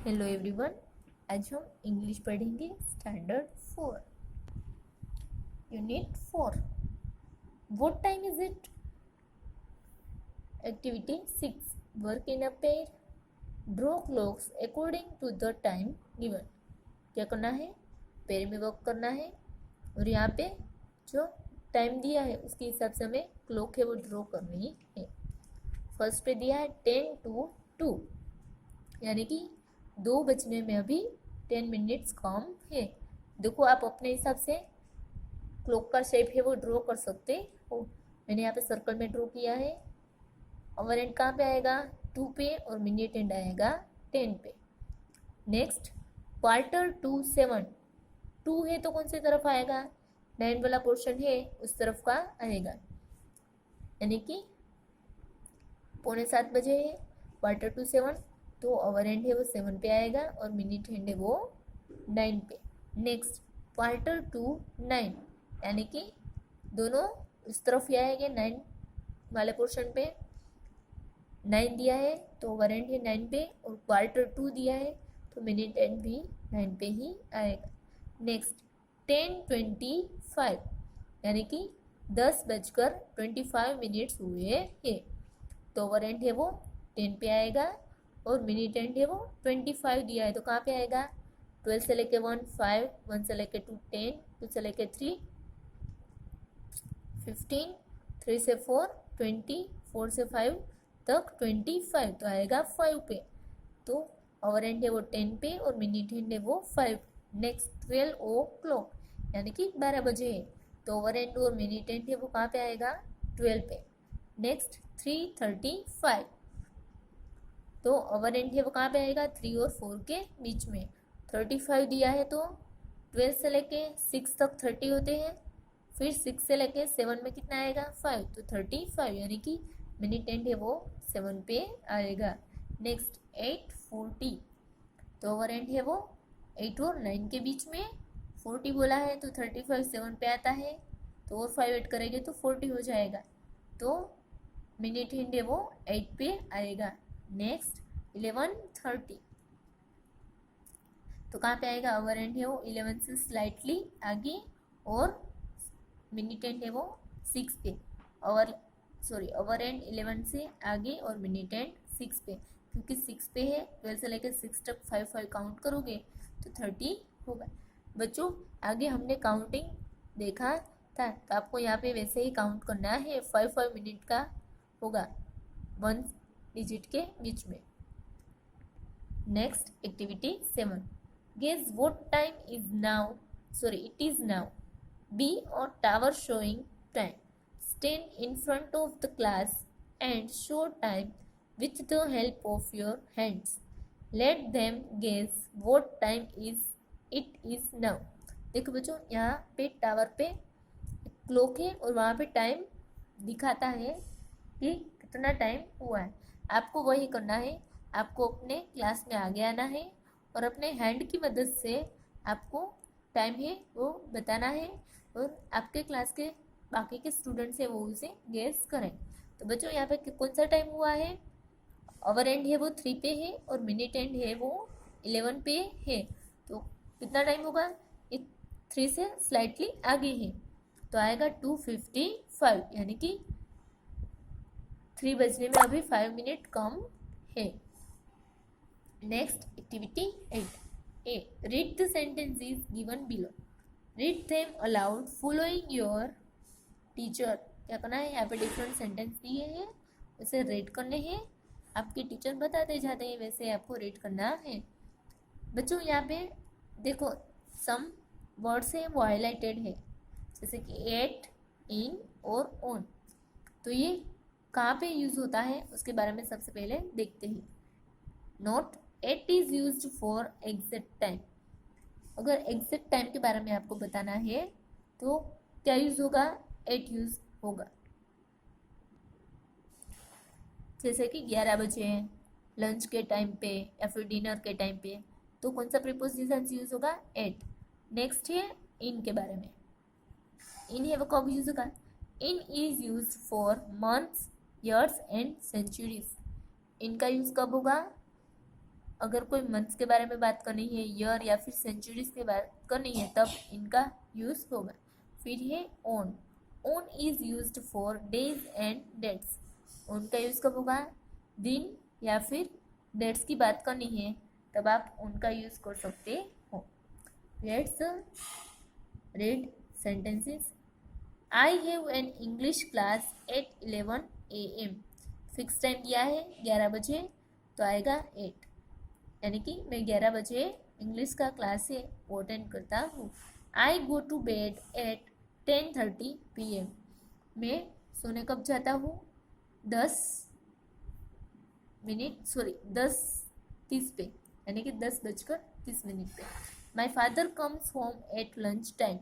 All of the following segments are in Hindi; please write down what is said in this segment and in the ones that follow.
Hello everyone. आज हम इंग्लिश पढ़ेंगे standard 4 unit 4। What time is it? Activity 6, work in a pair, draw clocks according to the time given. क्या करना है? पेयर में वर्क करना है और यहाँ पे जो टाइम दिया है उसके हिसाब से हमें क्लॉक है वो ड्रॉ करनी है। फर्स्ट पे दिया है 10 to 2, यानी कि 2 बजने में अभी 10 मिनट्स कम है। देखो आप अपने हिसाब से क्लॉक का शेप है वो ड्रॉ कर सकते हो। मैंने यहाँ पे सर्कल में ड्रॉ किया है। ओवर एंड कहाँ पे आएगा? 2 पे और मिनट एंड आएगा 10 पे। नेक्स्ट क्वार्टर टू 7, 2 है तो कौन सी तरफ आएगा? 9 वाला पोर्शन है उस तरफ का आएगा, यानी कि 6:45 बजे है। क्वार्टर टू 7 तो ओवर एंड है वो 7 पे आएगा और मिनट हैंड है वो 9 पे। नेक्स्ट क्वार्टर टू 9, यानी कि दोनों उस तरफ ही आएंगे 9 वाले पोर्शन पे। 9 दिया है तो ओवर एंड है 9 पे और क्वार्टर टू दिया है तो मिनट एंड भी 9 पे ही आएगा। नेक्स्ट 10:25, यानी कि 10:25 हुए हैं तो ओवर एंड है वो 10 पे आएगा और मिनट एंड है वो 25 दिया है तो कहाँ पे आएगा? 12 से लेके 1 5, 1 से लेके 2 10, 2 से लेके 3 15, 3 से 4 20, 4 से 5 तक 25 तो आएगा 5 पे। तो ओवर एंड है वो 10 पे और मिनट एंड है वो 5। नेक्स्ट 12 ओ क्लॉक, यानी कि 12 बजे है तो ओवर एंड और मिनट एंड है वो कहाँ पे आएगा? 12 पे। नेक्स्ट 3:35, तो ओवर एंड है वो कहाँ पे आएगा? 3 और 4 के बीच में। 35 दिया है तो 12 से लेके 6 तक 30 होते हैं, फिर 6 से लेके 7 में कितना आएगा? 5, तो 35, यानी कि मिनट एंड है वो 7 पे आएगा। नेक्स्ट 8:40, तो ओवर एंड है वो 8 और 9 के बीच में। 40 बोला है तो 35 7 पे आता है तो और 5 ऐड करेंगे तो 40 हो जाएगा, तो मिनट हैंड है वो 8 पे आएगा। नेक्स्ट 11:30, तो कहाँ पे आएगा? ओवर एंड है वो 11 से स्लाइटली आगे और मिनट एंड है वो 6 पे। ओवर एंड 11 से आगे और मिनट एंड 6 पे, क्योंकि 6 पे है 12 से लेकर 6 तक 5 काउंट करोगे तो 30 होगा। बच्चों आगे हमने काउंटिंग देखा था तो आपको यहाँ पे वैसे ही काउंट करना है। 5 मिनट का होगा 1 डिजिट के बीच में। Next activity 7, guess what time is now, it is now. B or tower showing time. Stand in front of the class and show time with the help of your hands. Let them guess what time is it is now. देखो बच्चों यहाँ पे टावर पे क्लॉक है और वहाँ पे टाइम दिखाता है कि कितना टाइम हुआ है। आपको वही करना है, आपको अपने क्लास में आगे आना है और अपने हैंड की मदद से आपको टाइम है वो बताना है और आपके क्लास के बाकी के स्टूडेंट्स है वो उसे गेस करें। तो बच्चों यहाँ पे कौन सा टाइम हुआ है? ओवर एंड है वो 3 पे है और मिनट एंड है वो 11 पे है, तो कितना टाइम होगा? ये 3 से स्लाइटली आगे है तो आएगा 2:55, यानी कि 3 बजने में अभी 5 मिनट कम है। Next activity 8, A read the sentences given below, read them allowed following your teacher. क्या करना है? यहाँ पे डिफरेंट सेंटेंस दिए हैं उसे रीड करने हैं, आपके टीचर बताते जाते हैं वैसे आपको रीड करना है। बच्चों यहाँ पे देखो सम वर्ड्स है वो हाईलाइटेड है, जैसे कि एट, इन और ऑन। तो ये कहाँ पे यूज होता है उसके बारे में सबसे पहले देखते हैं। Note at is used for exact time. अगर एग्जैक्ट टाइम के बारे में आपको बताना है तो क्या यूज होगा? एट यूज होगा। जैसे कि 11 बजे लंच के टाइम पे या फिर डिनर के टाइम पे, तो कौन सा प्रीपोजिशन यूज होगा? एट। नेक्स्ट है इन के बारे में। इन है वो कब यूज होगा? In is use for months, years and centuries. इनका यूज कब होगा? अगर कोई मंथ्स के बारे में बात करनी है, ईयर या फिर सेंचुरीज के बात करनी है, तब इनका यूज होगा। फिर है on. On is used for days and dates. On का यूज कब होगा? दिन या फिर डेट्स की बात करनी है, तब आप उनका यूज कर सकते हो। Let's read sentences. I have an English class at 11 AM। Fix time दिया है 11 बजे, तो आएगा 8, यानी कि मैं 11 बजे इंग्लिश का क्लास है वो अटेंड करता हूँ। I go to bed at 10:30 PM। मैं सोने कब जाता हूँ? 10:30 पे, यानी कि 10:30 पे। My father comes home at lunch time.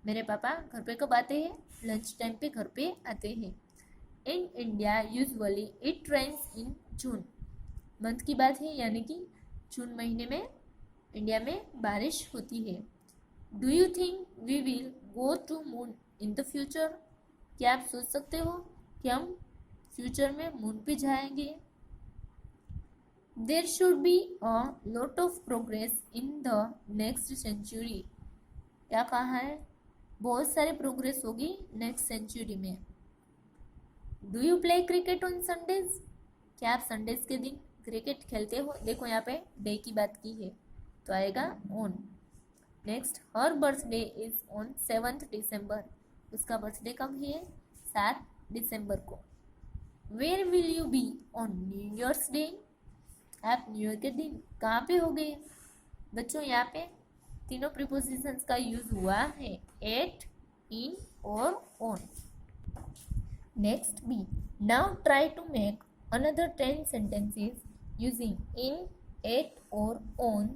मेरे पापा घर पे कब आते हैं? लंच टाइम पे घर पे आते हैं। In India usually it rains in June. Month की बात है, यानी कि जून महीने में इंडिया में बारिश होती है। Do you think we will go to moon in the future? क्या आप सोच सकते हो कि हम फ्यूचर में मून पे जाएंगे? There should be a lot of progress in the next century. क्या कहा है? बहुत सारे प्रोग्रेस होगी नेक्स्ट सेंचुरी में। Do you play cricket on Sundays? क्या आप संडेज के दिन क्रिकेट खेलते हो? देखो यहाँ पे डे की बात की है, तो आएगा on. Next, her birthday is on 7th December। उसका बर्थडे कब है? 7 दिसंबर को। Where will you be on new years day? आप न्यू ईयर के दिन कहाँ पे हो गए? बच्चों यहाँ पे तीनों प्रीपोजिशंस का यूज हुआ है, एट, इन और on. Next b, now try to make another 10 sentences using in, at और on.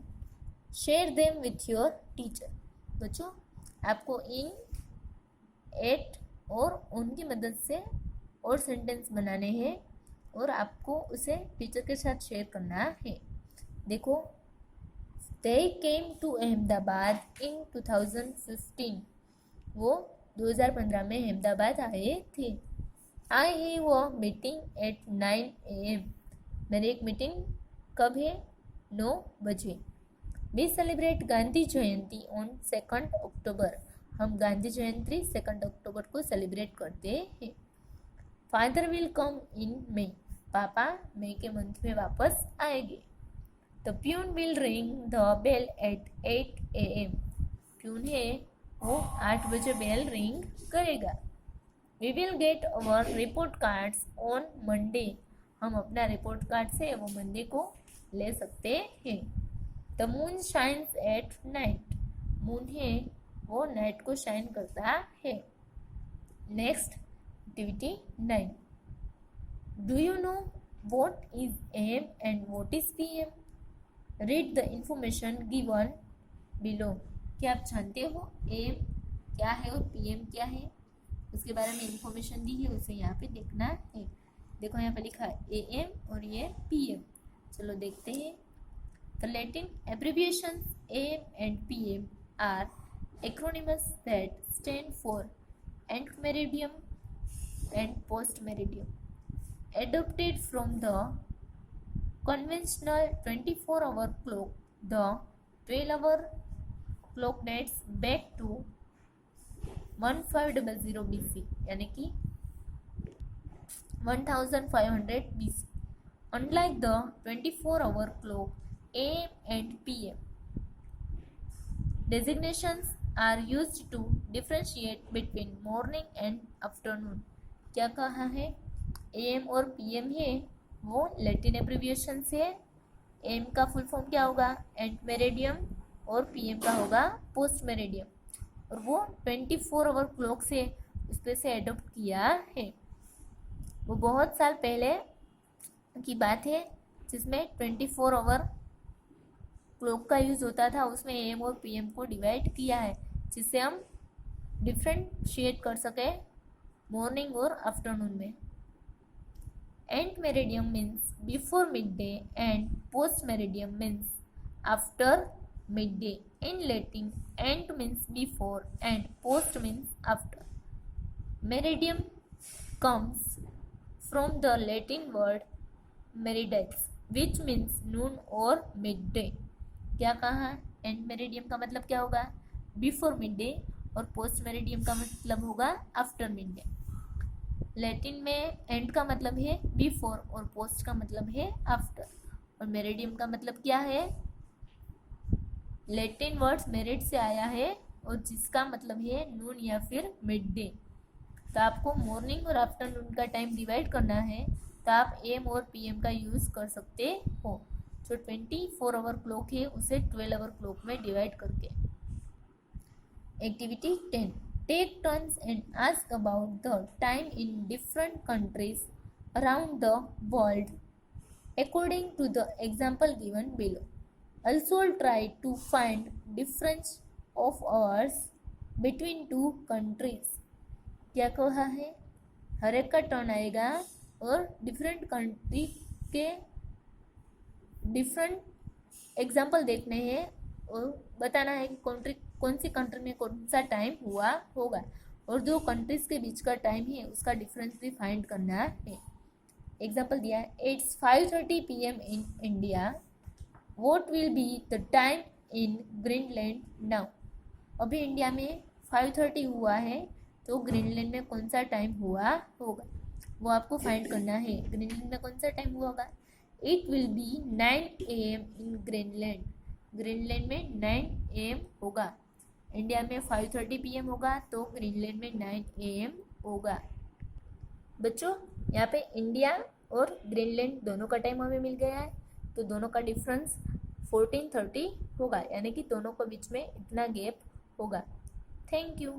Share them with your teacher। बच्चों आपको in, at और on की मदद से और सेंटेंस बनाने हैं और आपको उसे टीचर के साथ शेयर करना है। देखो, they came to Ahmedabad in 2015। वो 2015 में अहमदाबाद आए थे। I have a meeting at 9 AM। मेरी एक मीटिंग कब है? 9 बजे। We celebrate Gandhi Jayanti on 2nd October। हम गांधी जयंती 2nd अक्टूबर को सेलिब्रेट करते हैं। Father will come in May। पापा मई के मंथ में वापस आएंगे। The peon will ring the bell at 8 AM। Peon है वो 8 बजे बेल रिंग करेगा। We will get our report cards on Monday। हम अपना रिपोर्ट कार्ड से वो मंडे को ले सकते हैं। The moon shines at night। Moon है वो नाइट को शाइन करता है। Next, activity 9। Do you know what is AM and what is PM? Read the information given below। क्या आप जानते हो AM क्या है और PM क्या है? उसके बारे में इंफॉर्मेशन दी है, उसे यहाँ पे देखना है। देखो यहाँ पे लिखा है AM और ये PM। चलो देखते हैं। The Latin abbreviations AM and PM are acronyms that stand for ante-meridiem and post-meridiem, adopted from the conventional 24-hour clock. The 12-hour clock dates back to 1500 BC, यानी कि 1500 BC. Unlike the 24-hour clock, AM and PM designations are used to differentiate between morning and afternoon। क्या कहा है? AM और PM है वो लैटिन एब्रिविएशन है। AM का फुल फॉर्म क्या होगा? एंट मेरिडियम, और PM का होगा पोस्ट मेरिडियम, और वो 24-hour क्लॉक से उस पर से एडॉप्ट किया है। वो बहुत साल पहले की बात है जिसमें 24-hour क्लॉक का यूज़ होता था, उसमें AM और PM को डिवाइड किया है जिससे हम डिफ्रेंशिएट कर सके मॉर्निंग और आफ्टरनून में। Ante meridiem means before mid day and post meridiem means after midday। In Latin, ant means before and post means after। Meridium comes from the Latin word meridex, which means noon और मिड डे। क्या कहा, एंड मेरिडियम का मतलब क्या होगा, बिफोर मिड डे, और पोस्ट मेरिडियम का मतलब होगा आफ्टर मिड डे। लैटिन में एंड का मतलब है बिफोर और पोस्ट का मतलब है आफ्टर, और मेरिडियम का मतलब क्या है, लैटिन वर्ड्स मेरिड से आया है और जिसका मतलब है नून या फिर मिड डे। तो आपको मॉर्निंग और आफ्टरनून का टाइम डिवाइड करना है, तो आप एम और पीएम का यूज़ कर सकते हो। जो 24 आवर क्लॉक है उसे 12 आवर क्लॉक में डिवाइड करके। Activity 10, take turns and ask about the time in different countries around the world according to the example given below. Also try to find difference of hours between two countries. क्या कहा है, हर एक का टर्न आएगा और डिफरेंट कंट्री के डिफरेंट एग्जाम्पल देखने हैं और बताना है कि कौन सी कंट्री में कौन सा टाइम हुआ होगा, और जो कंट्रीज के बीच का टाइम है उसका डिफरेंस भी फाइंड करना है। एग्जाम्पल दिया है, it's 5:30 PM in India, what will be the time in Greenland now. अभी इंडिया में 5:30 हुआ है, तो ग्रीनलैंड में कौन सा टाइम हुआ होगा वो आपको फाइंड करना है। ग्रीनलैंड में कौन सा टाइम हुआ होगा, it will be 9 AM in Greenland, Greenland में 9 AM होगा। इंडिया में 5:30 PM होगा तो ग्रीनलैंड में 9 AM होगा। बच्चों यहाँ पे इंडिया और ग्रीनलैंड दोनों का टाइम हमें मिल गया है, तो दोनों का डिफरेंस 14:30 होगा, यानी कि दोनों के बीच में इतना गैप होगा। Thank you.